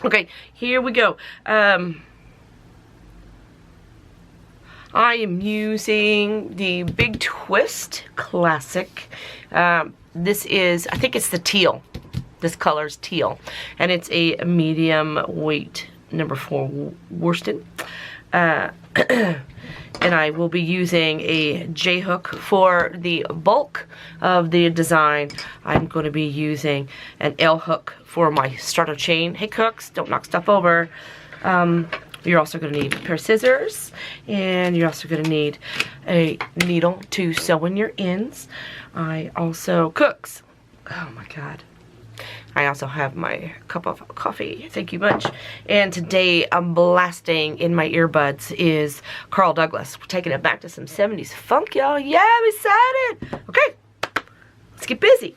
Okay, here we go. I am using the Big Twist Classic. This is, I think it's the teal. This color is teal. And it's a medium weight, number 4 worsted. And I will be using a J-hook for the bulk of the design. I'm going to be using an L-hook for my starter chain. Hey cooks, don't knock stuff over. You're also going to need a pair of scissors, and you're also going to need a needle to sew in your ends. I also, cooks, oh my god, I also have my cup of coffee, thank you much. And today I'm blasting in my earbuds is Carl Douglas. We're taking it back to some 70s funk, y'all. Yeah, I'm excited. Okay, let's get busy.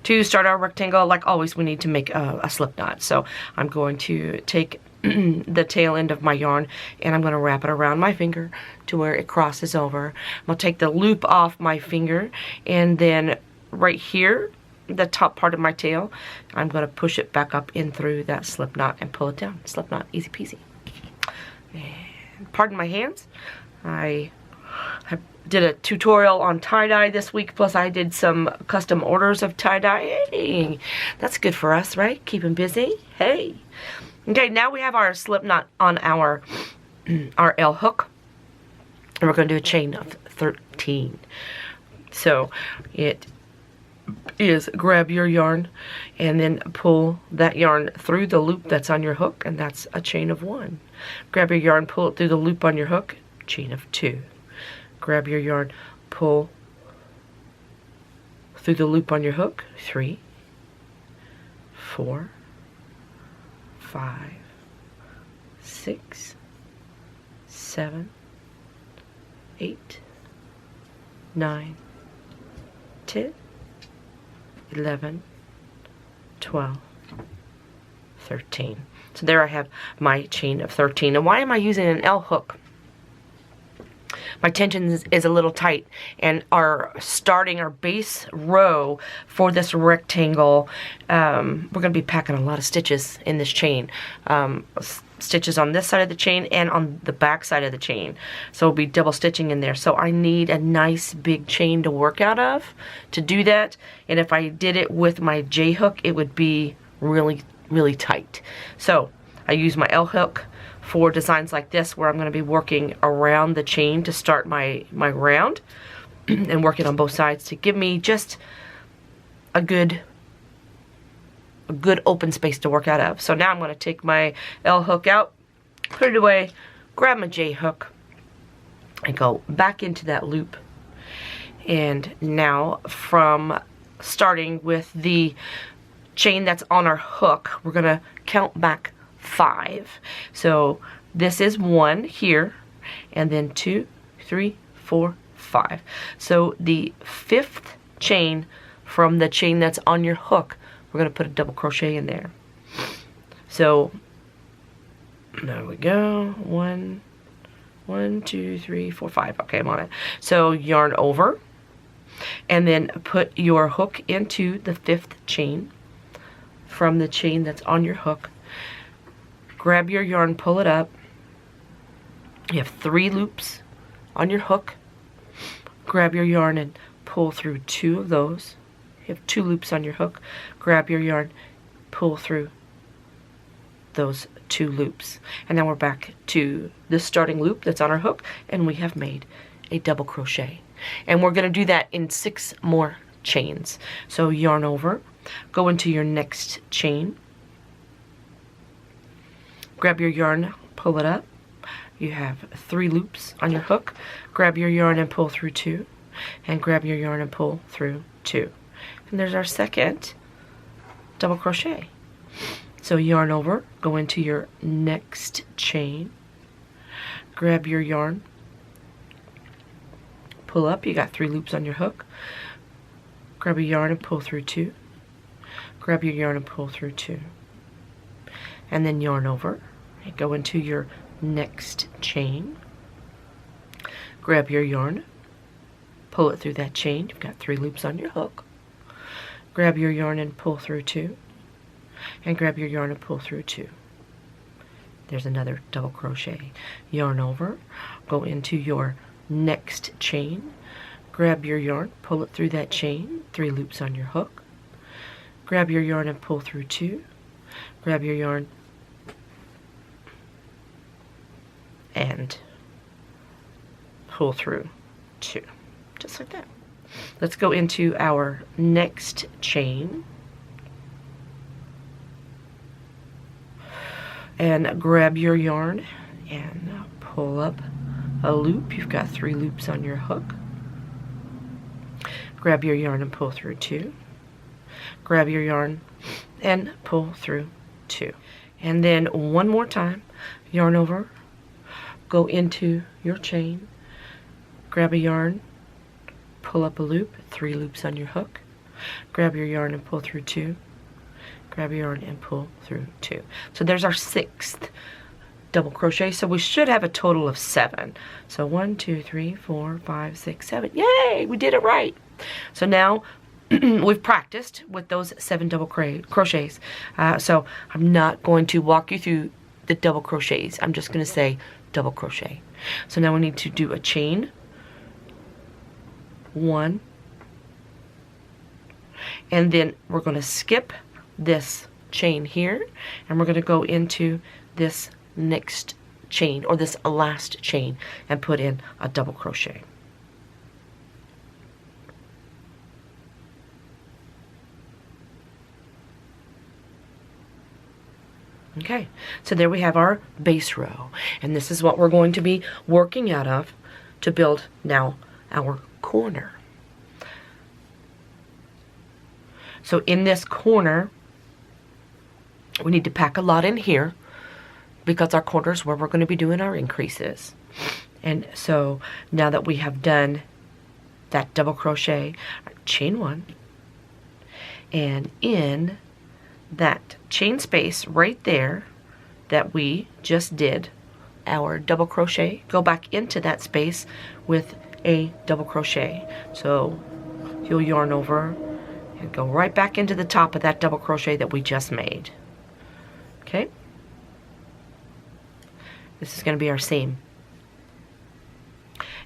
To start our rectangle, like always, we need to make a slip knot. So I'm going to take the tail end of my yarn and I'm going to wrap it around my finger to where it crosses over. I'm going to take the loop off my finger, and then right here, the top part of my tail, I'm going to push it back up in through that slip knot and pull it down. Slip knot, easy peasy. And pardon my hands. I did a tutorial on tie-dye this week, plus I did some custom orders of tie-dye. Hey, that's good for us, right? Keep them busy. Hey. Okay, now we have our slip knot on our L hook, and we're going to do a chain of 13. So it is grab your yarn and then pull that yarn through the loop that's on your hook, and that's a chain of 1. Grab your yarn, pull it through the loop on your hook, chain of 2. Grab your yarn, pull through the loop on your hook, 3, 4, 5, 6, 7, 8, 9, 10, 11, 12, 13. So there I have my chain of 13. And why am I using an L hook? My tension is a little tight, and our base row for this rectangle, we're going to be packing a lot of stitches in this chain. Stitches on this side of the chain and on the back side of the chain. So we'll be double stitching in there. So I need a nice big chain to work out of to do that. And if I did it with my J hook, it would be really, really tight. So I use my L hook for designs like this, where I'm going to be working around the chain to start my round and working on both sides to give me just a good open space to work out of. So now I'm going to take my L hook out, put it away, grab my J hook, and go back into that loop. And now, from starting with the chain that's on our hook, we're going to count back 5. So this is 1 here, and then 2, 3, 4, 5. So the 5th chain from the chain that's on your hook, we're going to put a double crochet in there. So there we go. 1, 2, 3, 4, 5. Okay, I'm on it. So yarn over, and then put your hook into the 5th chain from the chain that's on your hook. Grab your yarn, pull it up. You have 3 loops on your hook. Grab your yarn and pull through 2 of those. You have 2 loops on your hook. Grab your yarn, pull through those 2 loops. And now we're back to the starting loop that's on our hook, and we have made a double crochet. And we're going to do that in 6 more chains. So yarn over, go into your next chain. Grab your yarn, pull it up. You have 3 loops on your hook. Grab your yarn and pull through 2. And grab your yarn and pull through 2. And there's our second double crochet. So yarn over, go into your next chain. Grab your yarn, pull up. You got 3 loops on your hook. Grab a yarn and pull through 2. Grab your yarn and pull through 2. And then yarn over and go into your next chain. Grab your yarn, pull it through that chain. You've got 3 loops on your hook. Grab your yarn and pull through 2. and grab your yarn and pull through 2. There's another double crochet. Yarn over, go into your next chain, grab your yarn, pull it through that chain, 3 loops on your hook, grab your yarn and pull through 2, grab your yarn and pull through 2, just like that. Let's go into our next chain and grab your yarn and pull up a loop. You've got 3 loops on your hook. Grab your yarn and pull through 2. Grab your yarn and pull through 2. And then one more time, yarn over, go into your chain, grab a yarn, pull up a loop, 3 loops on your hook, grab your yarn and pull through 2, grab your yarn and pull through 2. So there's our 6th double crochet. So we should have a total of 7. So 1, 2, 3, 4, 5, 6, 7. Yay! We did it right. So now we've practiced with those 7 double crochets. So I'm not going to walk you through the double crochets. I'm just going to say double crochet. So now we need to do a chain, 1, and then we're going to skip this chain here, and we're going to go into this next chain, or this last chain, and put in a double crochet. Okay, so there we have our base row, and this is what we're going to be working out of to build now our corner. So in this corner, we need to pack a lot in here because our corner is where we're going to be doing our increases. And so now that we have done that double crochet, chain 1, and in that chain space right there that we just did our double crochet, go back into that space with a double crochet. So you'll yarn over and go right back into the top of that double crochet that we just made. Okay, this is going to be our seam.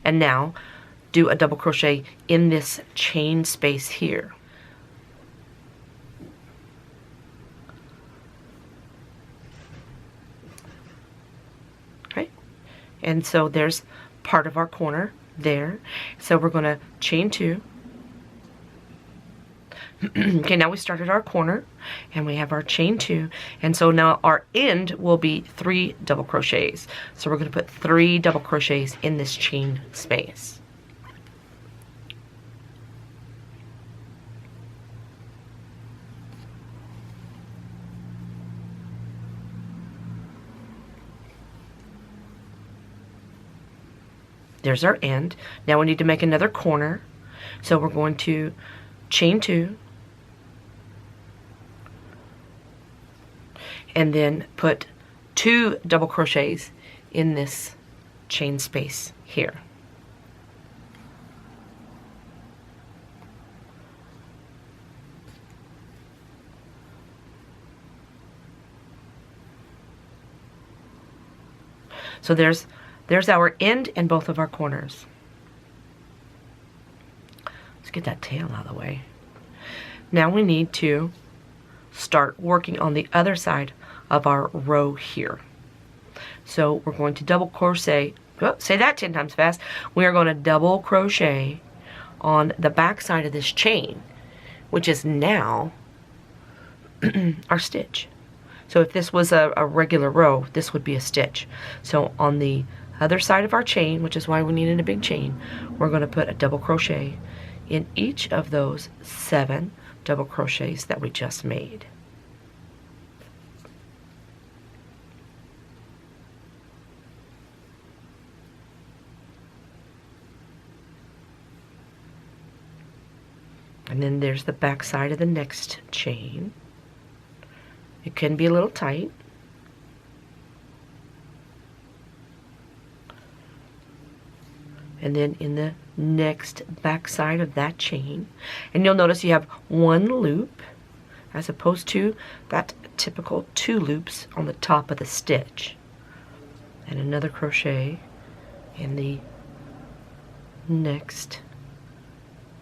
And now do a double crochet in this chain space here. Okay, and so there's part of our corner there. So we're going to chain 2. Okay, now we started our corner and we have our chain 2, and so now our end will be 3 double crochets. So we're going to put 3 double crochets in this chain space. There's our end. Now we need to make another corner, so we're going to chain 2 and then put 2 double crochets in this chain space here. So there's our end in both of our corners. Let's get that tail out of the way. Now we need to start working on the other side of our row here. So we're going to double crochet, say that 10 times fast. We are going to double crochet on the back side of this chain, which is now our stitch. So if this was a regular row, this would be a stitch. So on the other side of our chain, which is why we needed a big chain, we're going to put a double crochet in each of those 7 double crochets that we just made. And then there's the back side of the next chain. It can be a little tight. And then in the next back side of that chain, and you'll notice you have 1 loop as opposed to that typical 2 loops on the top of the stitch. And another crochet in the next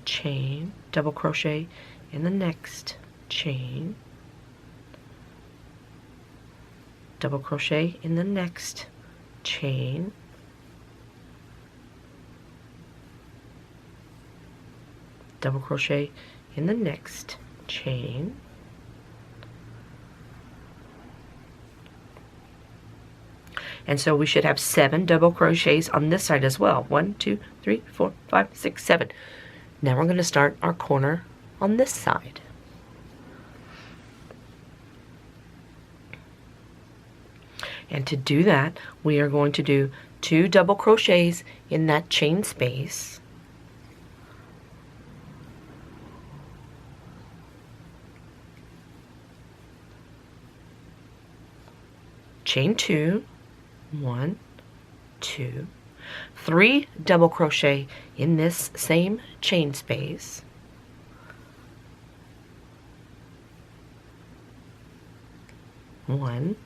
chain, double crochet in the next chain, double crochet in the next chain, double crochet in the next chain, and so we should have 7 double crochets on this side as well. 1, 2, 3, 4, 5, 6, 7. Now we're going to start our corner on this side. And to do that, we are going to do 2 double crochets in that chain space. Chain 2, 1, 2, 3 double crochet in this same chain space. One,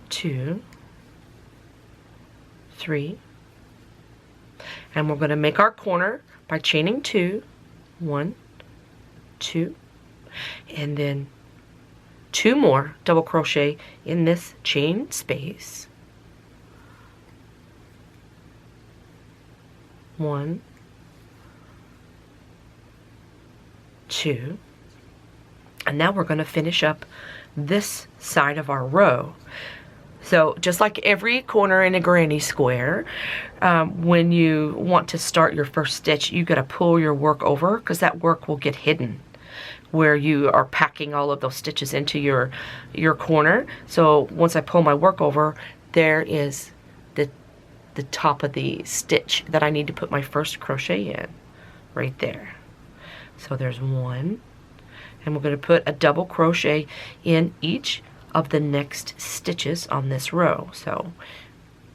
2, 3, and we're going to make our corner by chaining 2, 1, 2, and then 2 more double crochet in this chain space. 1, 2, and now we're going to finish up this side of our row. So just like every corner in a granny square, when you want to start your first stitch, you got to pull your work over, because that work will get hidden where you are packing all of those stitches into your corner. So once I pull my work over, there is the top of the stitch that I need to put my first crochet in, right there. So there's 1, and we're going to put a double crochet in each of the next stitches on this row. So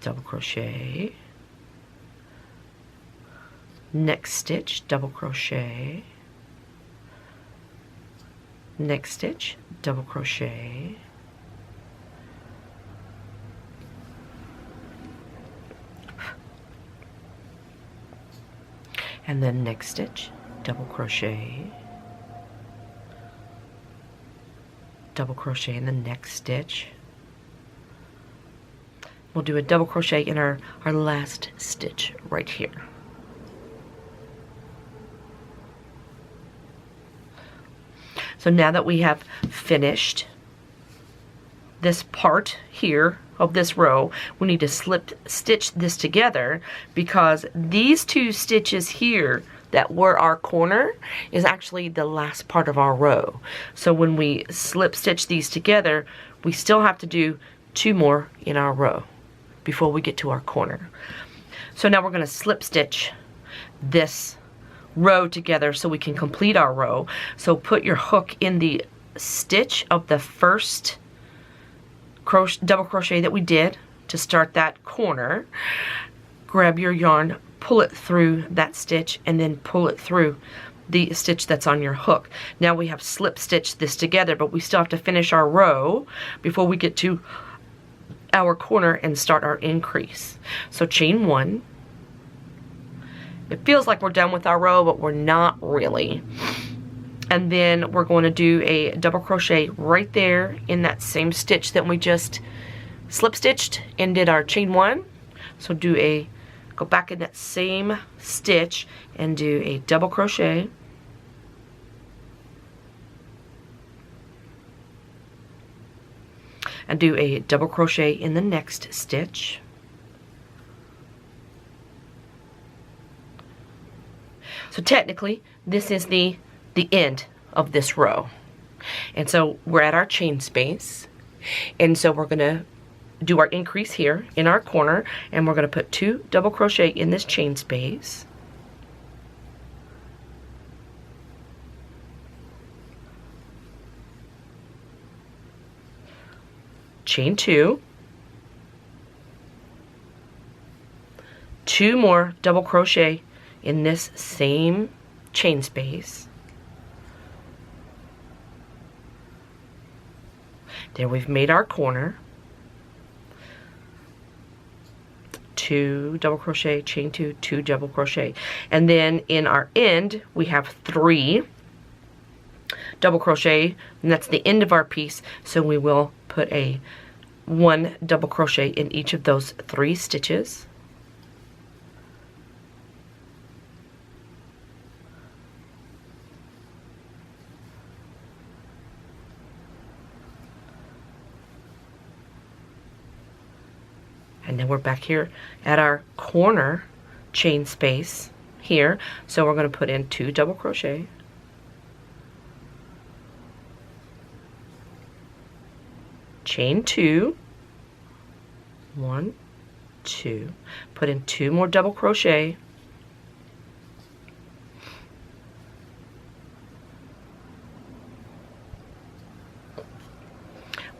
double crochet, next stitch, double crochet, next stitch, double crochet, and then next stitch, double crochet, double crochet in the next stitch. We'll do a double crochet in our last stitch right here. So now that we have finished this part here of this row, we need to slip stitch this together, because these 2 stitches here that were our corner is actually the last part of our row. So when we slip stitch these together, we still have to do 2 more in our row before we get to our corner. So now we're going to slip stitch this row together so we can complete our row. So put your hook in the stitch of the first double crochet that we did to start that corner. Grab your yarn, pull it through that stitch, and then pull it through the stitch that's on your hook. Now we have slip stitched this together, but we still have to finish our row before we get to our corner and start our increase. So chain 1. It feels like we're done with our row, but we're not really. And then we're going to do a double crochet right there in that same stitch that we just slip stitched and did our chain 1. So go back in that same stitch and do a double crochet, and do a double crochet in the next stitch, so technically this is the end of this row. And so we're at our chain space, and so we're going to do our increase here in our corner, and we're going to put 2 double crochet in this chain space, chain 2, 2 more double crochet in this same chain space, There we've made our corner. 2 double crochet, chain 2, 2 double crochet, and then in our end we have 3 double crochet, and that's the end of our piece, so we will put a 1 double crochet in each of those 3 stitches. And then we're back here at our corner chain space here, so we're going to put in 2 double crochet, chain 2, 1, 2, put in 2 more double crochet,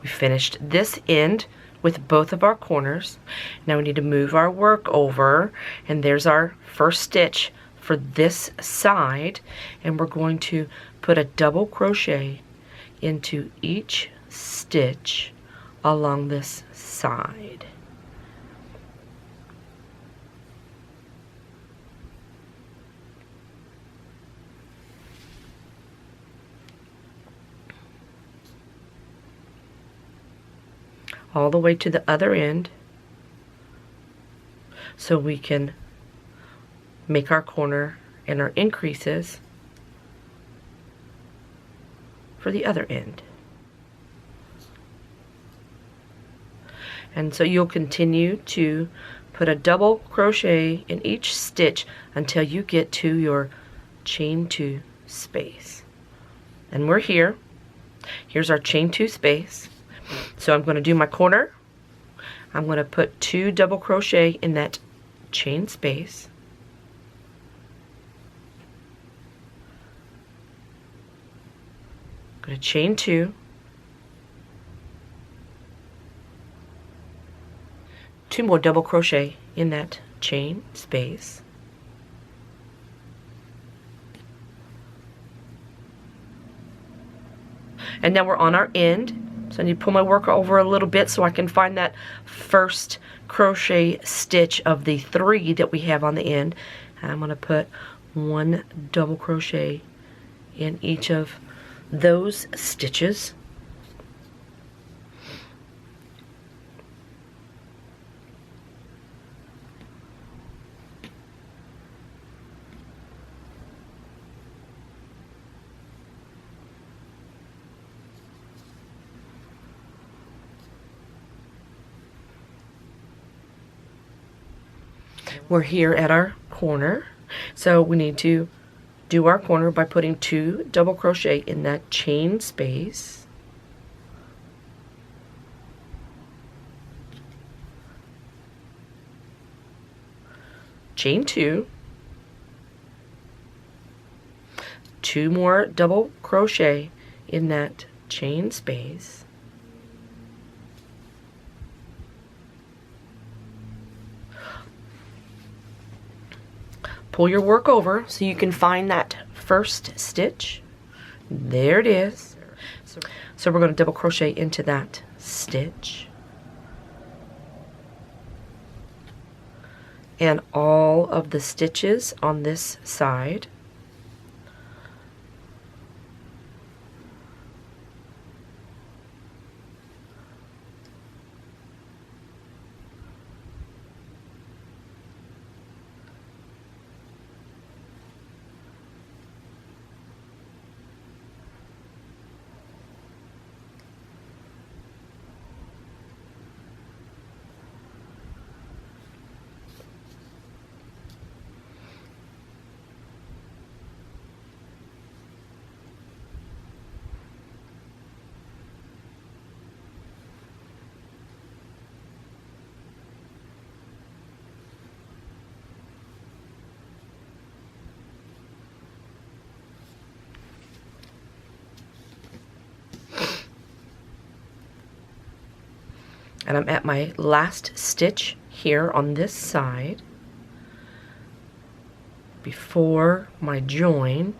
we finished this end with both of our corners. Now we need to move our work over, and there's our first stitch for this side, and we're going to put a double crochet into each stitch along this side. All the way to the other end, so we can make our corner and our increases for the other end. And so you'll continue to put a double crochet in each stitch until you get to your chain 2 space. And we're here. Here's our chain 2 space. So I'm going to do my corner. I'm going to put 2 double crochet in that chain space. I'm going to chain 2. 2 more double crochet in that chain space. And now we're on our end. So I need to pull my work over a little bit so I can find that first crochet stitch of the 3 that we have on the end. And I'm going to put 1 double crochet in each of those stitches. We're here at our corner, so we need to do our corner by putting 2 double crochet in that chain space. Chain 2, 2 more double crochet in that chain space. Pull your work over so you can find that first stitch. There it is. So we're going to double crochet into that stitch. And all of the stitches on this side. And I'm at my last stitch here on this side before my join,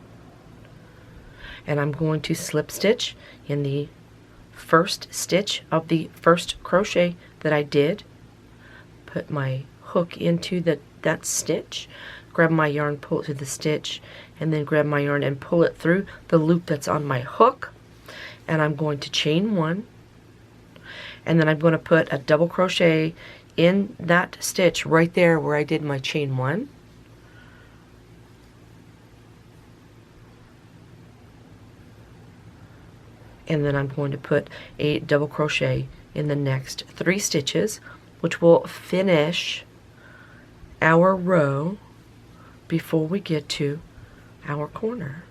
and I'm going to slip stitch in the first stitch of the first crochet that I did, put my hook into that stitch, grab my yarn, pull it through the stitch, and then grab my yarn and pull it through the loop that's on my hook, and I'm going to chain 1, and then I'm going to put a double crochet in that stitch right there where I did my chain 1. And then I'm going to put a double crochet in the next 3 stitches, which will finish our row before we get to our corner.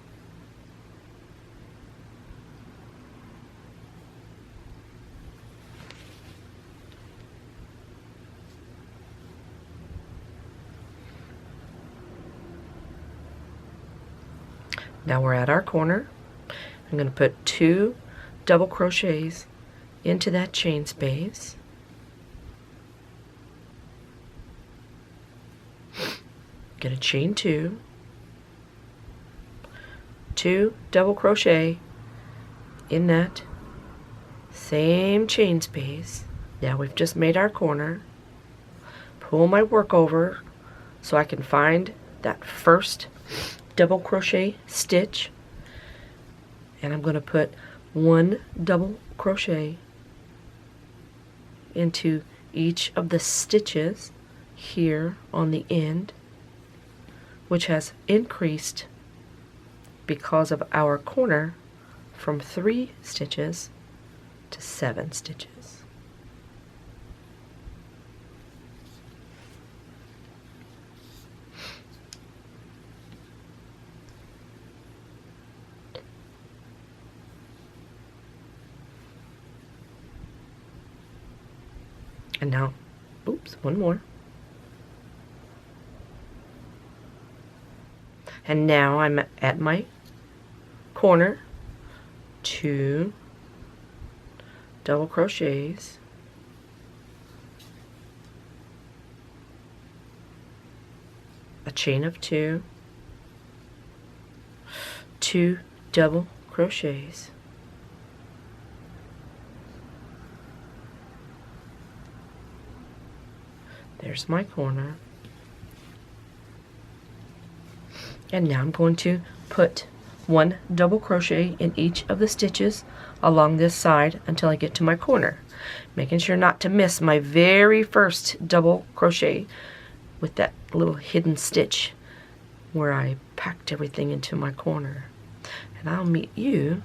Now we're at our corner. I'm going to put 2 double crochets into that chain space. Going to chain 2, 2 double crochet in that same chain space. Now we've just made our corner. Pull my work over so I can find that first double crochet stitch, and I'm going to put 1 double crochet into each of the stitches here on the end, which has increased because of our corner from 3 stitches to 7 stitches. And now, oops, 1 more. And now I'm at my corner, 2 double crochets, a chain of 2, 2 double crochets, there's my corner. And now I'm going to put 1 double crochet in each of the stitches along this side until I get to my corner, making sure not to miss my very first double crochet with that little hidden stitch where I packed everything into my corner. And I'll meet you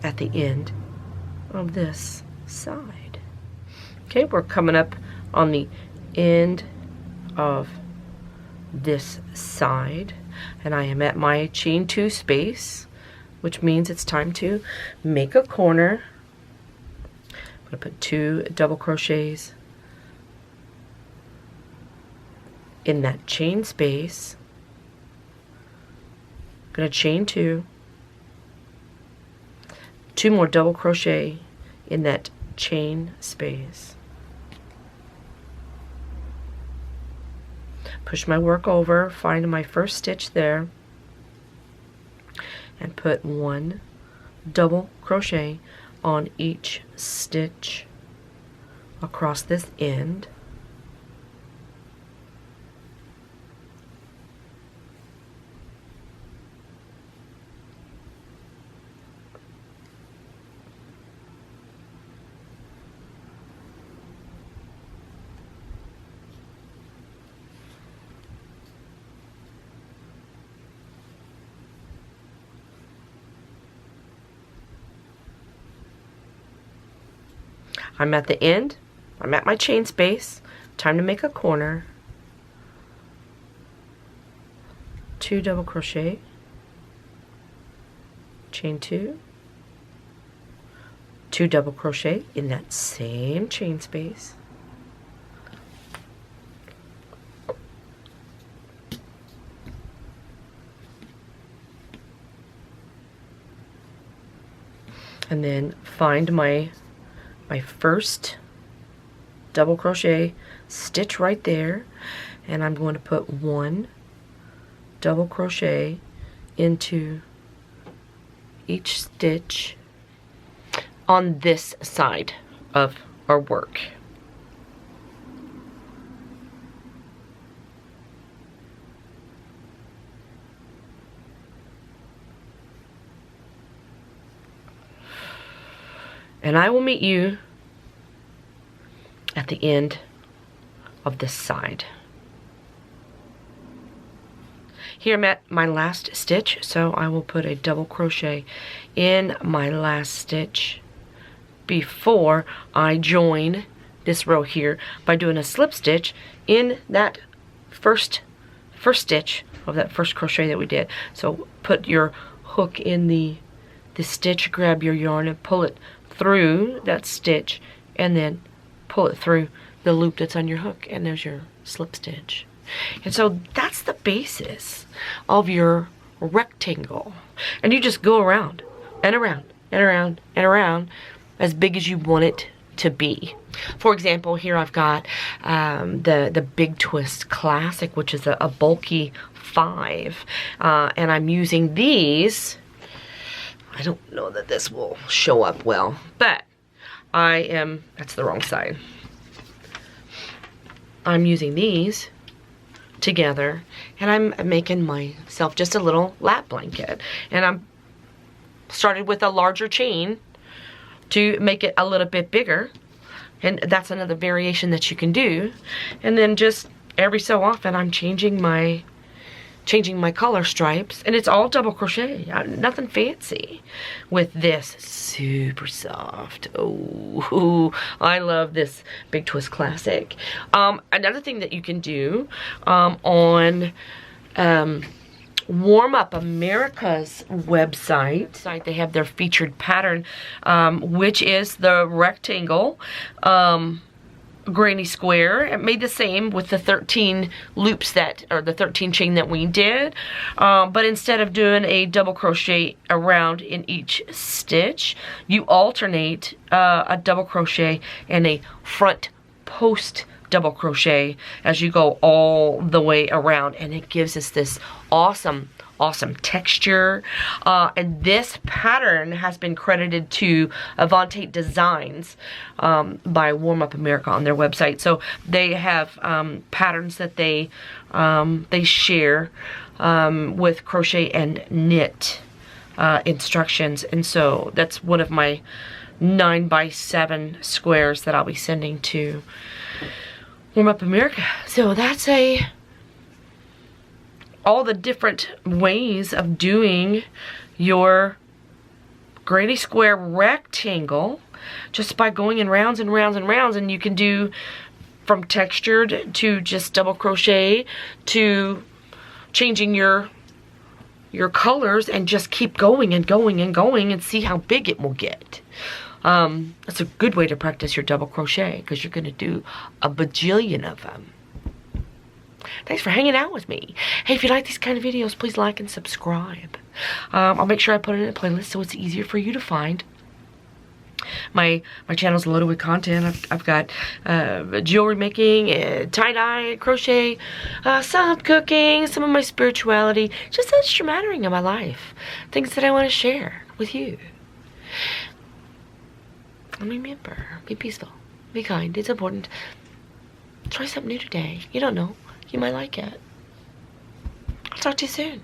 at the end of this side. Okay, we're coming up on the end of this side, and I am at my chain 2 space, which means it's time to make a corner. I'm going to put 2 double crochets in that chain space. I'm going to chain 2, 2 more double crochet in that chain space. Push my work over, find my first stitch there, and put 1 double crochet on each stitch across this end. I'm at the end, I'm at my chain space, time to make a corner, 2 double crochet, chain 2, 2 double crochet in that same chain space, and then find my first double crochet stitch right there, and I'm going to put 1 double crochet into each stitch on this side of our work. And I will meet you at the end of this side. Here I'm at my last stitch, so I will put a double crochet in my last stitch before I join this row here by doing a slip stitch in that first stitch of that first crochet that we did. So put your hook in the stitch, grab your yarn and pull it through that stitch, and then pull it through the loop that's on your hook, and there's your slip stitch. And so that's the basis of your rectangle. And you just go around and around and around and around as big as you want it to be. For example, here I've got the Big Twist Classic, which is a bulky 5, and I'm using these. I don't know that this will show up well, but that's the wrong side. I'm using these together, and I'm making myself just a little lap blanket. And I'm started with a larger chain to make it a little bit bigger, and that's another variation that you can do. And then just every so often I'm changing my color stripes, and it's all double crochet. Nothing fancy with this. Super soft. Oh, I love this Big Twist Classic. Another thing that you can do on Warm Up America's website, they have their featured pattern, which is the rectangle granny square. It made the same with the 13 loops or the 13 chain that we did, but instead of doing a double crochet around in each stitch, you alternate a double crochet and a front post double crochet as you go all the way around, and it gives us this awesome texture. And this pattern has been credited to Avante Designs by Warm Up America on their website. So they have patterns that they share with crochet and knit instructions, and so that's one of my 9x7 squares that I'll be sending to Warm Up America. So that's all the different ways of doing your granny square rectangle just by going in rounds and rounds and rounds. And you can do from textured to just double crochet to changing your colors, and just keep going and going and going and see how big it will get. That's a good way to practice your double crochet, because you're going to do a bajillion of them. Thanks for hanging out with me. Hey, if you like these kind of videos, please like and subscribe. I'll make sure I put it in a playlist so it's easier for you to find. My channel's loaded with content. I've got jewelry making, tie-dye, crochet, some cooking, some of my spirituality, just extra mattering in my life. Things that I want to share with you. And remember, be peaceful, be kind, it's important. Try something new today. You don't know. You might like it. I'll talk to you soon.